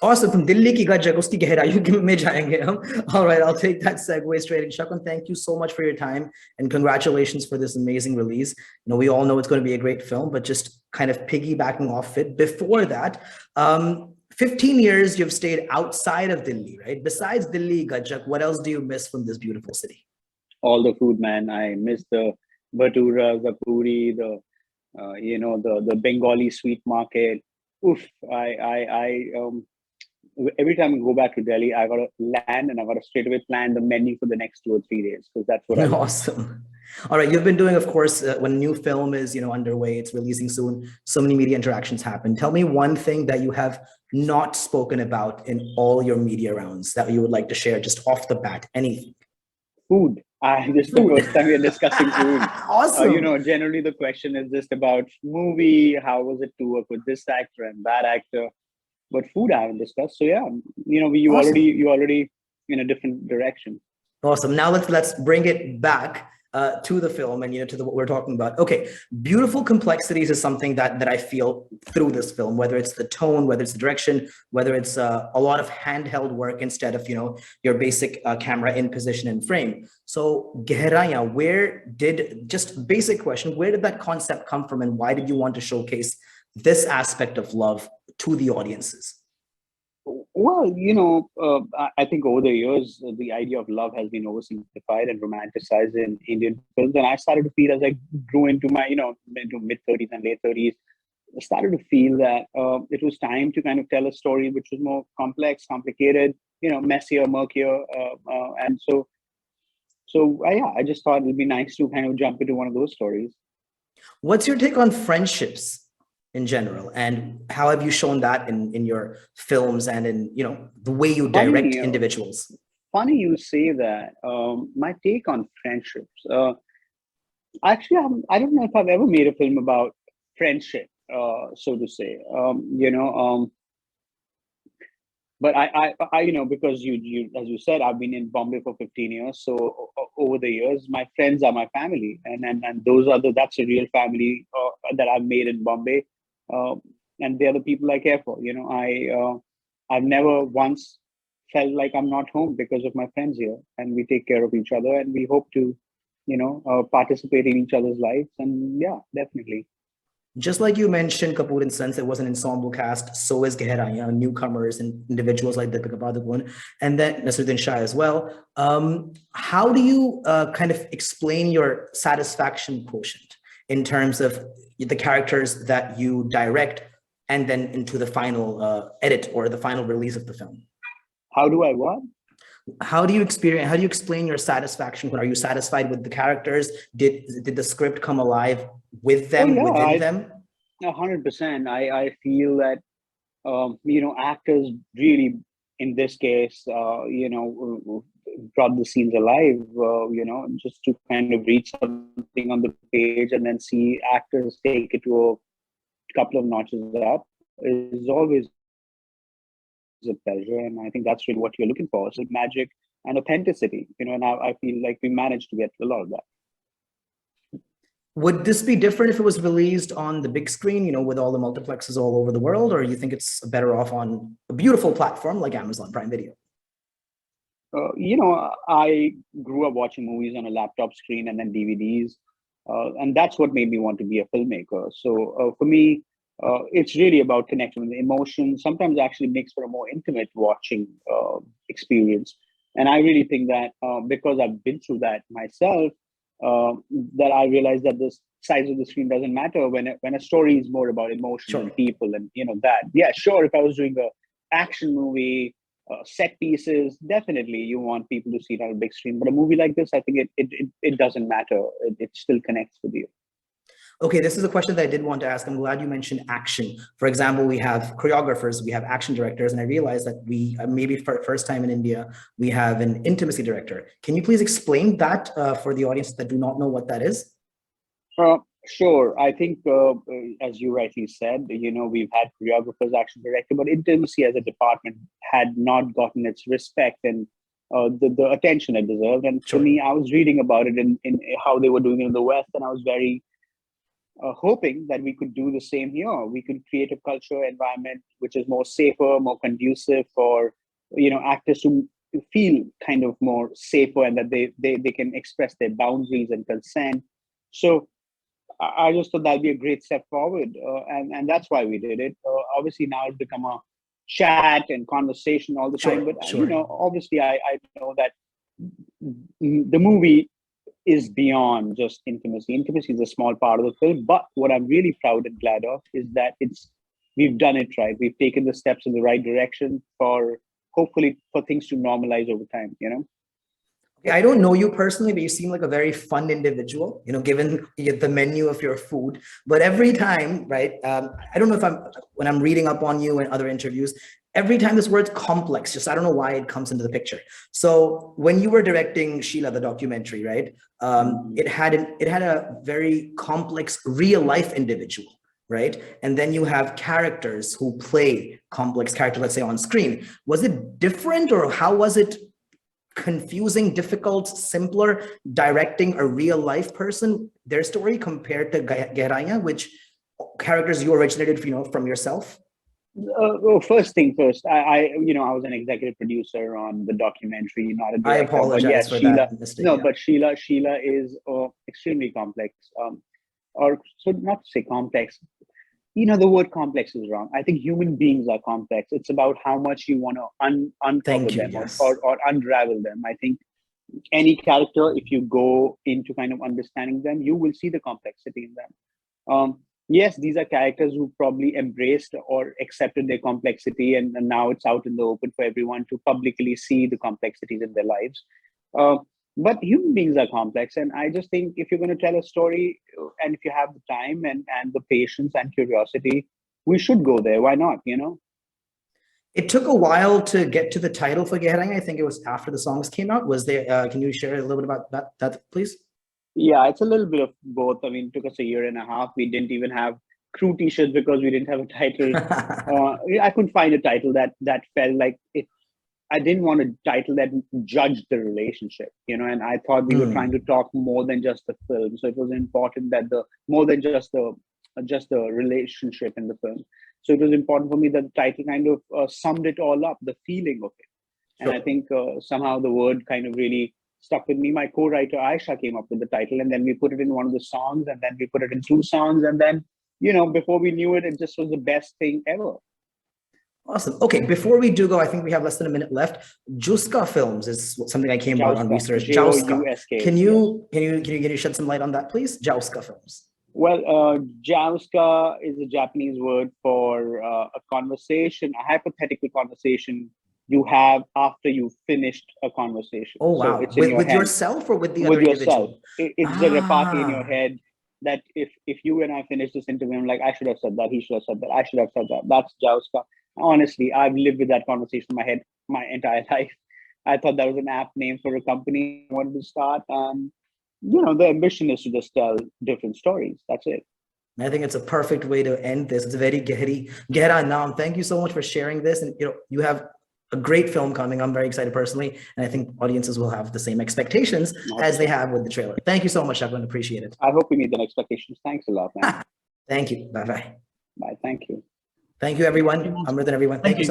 Awesome. From Delhi ki Gajjak, uski Gehraiyaan mein jayenge hum. All right, I'll take that segue straight in. Shakun, thank you so much for your time and congratulations for this amazing release. We all know it's going to be a great film, but just kind of piggybacking off it. Before that, 15 years you've stayed outside of Delhi, right? Besides Delhi, Gajjak, what else do you miss from this beautiful city? All the food, man. I miss the bhaturas, the puri, the Bengali sweet market. Oof! Every time I go back to Delhi, I gotta land and I gotta straight away plan the menu for the next 2 or 3 days because that's what I love. Awesome. All right, you've been doing, of course, when a new film is, underway, it's releasing soon. So many media interactions happen. Tell me one thing that you have not spoken about in all your media rounds that you would like to share, just off the bat. Anything. Food. This is the Food. first time we are discussing food. Awesome. Generally the question is just about movie. How was it to work with this actor and that actor? But food I haven't discussed. So yeah, Awesome. you already in a different direction. Awesome. Now let's bring it back to the film and to what we're talking about. Okay, beautiful complexities is something that I feel through this film, whether it's the tone, whether it's the direction, whether it's a lot of handheld work instead of your basic camera in position and frame. So Gehraiyaan, just basic question, where did that concept come from, and why did you want to showcase this aspect of love to the audiences? Well, I think over the years, the idea of love has been oversimplified and romanticized in Indian films. And I started to feel as I grew into my, into mid 30s and late 30s, I started to feel that it was time to kind of tell a story which was more complex, complicated, messier, murkier. Yeah, I just thought it'd be nice to kind of jump into one of those stories. What's your take on friendships in general, and how have you shown that in your films and in the way you direct Funny, individuals? funny you say that. My take on friendships. Actually, I don't know if I've ever made a film about friendship, so to say. But because you, as you said, I've been in Bombay for 15 years. So over the years, my friends are my family, and that's a real family that I've made in Bombay, uh, and they're the people I care for. I've never once felt like I'm not home because of my friends here, and we take care of each other, and we hope to, participate in each other's lives, and yeah, definitely. Just like you mentioned, Kapoor and Sons, it was an ensemble cast. So is Gehraiyaan, newcomers and individuals like Deepika Padukone, and then Naseeruddin Shah as well. How do you kind of explain your satisfaction quotient in terms of the characters that you direct and then into the final edit or the final release of the film? How do I what? How do you explain your satisfaction? Are you satisfied with the characters? Did the script come alive with Oh them, yeah, within them? 100%. I feel that actors really, in this case, brought the scenes alive. Just to kind of read something on the page and then see actors take it to a couple of notches up is always a pleasure, and I think that's really what you're looking for: so magic and authenticity. And I feel like we managed to get a lot of that. Would this be different if it was released on the big screen, with all the multiplexes all over the world, or you think it's better off on a beautiful platform like Amazon Prime Video? I grew up watching movies on a laptop screen and then DVDs, and that's what made me want to be a filmmaker. So for me, it's really about connecting with the emotions. Sometimes it actually makes for a more intimate watching experience. And I really think that because I've been through that myself, uh, that I realized that the size of the screen doesn't matter when a story is more about emotions and Sure. people and that. Yeah, sure. If I was doing a action movie, set pieces, definitely you want people to see it on a big screen. But a movie like this, I think it doesn't matter. It still connects with you. Okay, this is a question that I did want to ask. I'm glad you mentioned action. For example, we have choreographers, we have action directors, and I realized that we, maybe for the first time in India, we have an intimacy director. Can you please explain that for the audience that do not know what that is? Sure. I think, as you rightly said, we've had choreographers, action director, but intimacy as a department had not gotten its respect and the attention it deserved. And for Sure. me, I was reading about it in how they were doing it in the West, and I was very hoping that we could do the same here. We could create a culture environment which is more safer, more conducive for actors to feel kind of more safer, and that they can express their boundaries and consent. So I just thought that'd be a great step forward, and that's why we did it. Obviously, now it's become a chat and conversation all the time, but obviously, I know that the movie is beyond just intimacy. Intimacy is a small part of the film, but what I'm really proud and glad of is that we've done it right. We've taken the steps in the right direction hopefully for things to normalize over time, I don't know you personally, but you seem like a very fun individual, given the menu of your food. But every time, right, I don't know if when I'm reading up on you and other interviews, every time this word complex, I don't know why it comes into the picture. So when you were directing Sheila, the documentary, right, it had a very complex real life individual, right? And then you have characters who play complex characters, let's say on screen. Was it different, or how was it confusing, difficult, simpler directing a real life person, their story, compared to Gehraiyaan, which characters you originated from yourself? First thing first, I was an executive producer on the documentary, not a director. I apologize for that mistake. No, but Sheila is extremely complex. Or so not to say complex. The word complex is wrong. I think human beings are complex. It's about how much you want to uncover them, yes. or unravel them. I think any character, if you go into kind of understanding them, you will see the complexity in them. Yes, these are characters who probably embraced or accepted their complexity, and now it's out in the open for everyone to publicly see the complexities in their lives. But human beings are complex, and I just think if you're going to tell a story, and if you have the time and the patience and curiosity, we should go there. Why not? It took a while to get to the title for Gehraiyaan. I think it was after the songs came out. Was there? Can you share a little bit about that, please? Yeah, it's a little bit of both. I mean, it took us a year and a half. We didn't even have crew t-shirts because we didn't have a title. I couldn't find a title that felt like it. I didn't want a title that judged the relationship, and I thought we were trying to talk more than just the film. So it was important that more than just the relationship in the film. So it was important for me that the title kind of summed it all up, the feeling of it. And I think somehow the word kind of really stuck with me. My co-writer Ayesha came up with the title, and then we put it in one of the songs, and then we put it in 2 songs, and then before we knew it, it just was the best thing ever. Awesome. Okay, before we do go, I think we have less than a minute left. Jouska Films is something I came about on research. Jouska. Can you shed some light on that, please? Jouska Films. Well, Jouska is a Japanese word for a conversation, a hypothetical conversation you have after you finished a conversation. Oh wow! So it's with yourself or with the other yourself. Individual? It's the repartee in your head that if you and I finish this interview, I'm like, I should have said that, he should have said that, I should have said that. That's Jouska. Honestly, I've lived with that conversation in my head my entire life. I thought that was an apt name for a company I wanted to start. And, the ambition is to just tell different stories. That's it. I think it's a perfect way to end this. It's a very gehra naam. Thank you so much for sharing this. And, you have a great film coming. I'm very excited personally. And I think audiences will have the same expectations as they have with the trailer. Thank you so much, Shakun. Appreciate it. I hope we meet the expectations. Thanks a lot, man. Thank you. Bye-bye. Bye. Thank you. Thank you, everyone. Amrit and everyone. Thank you so much.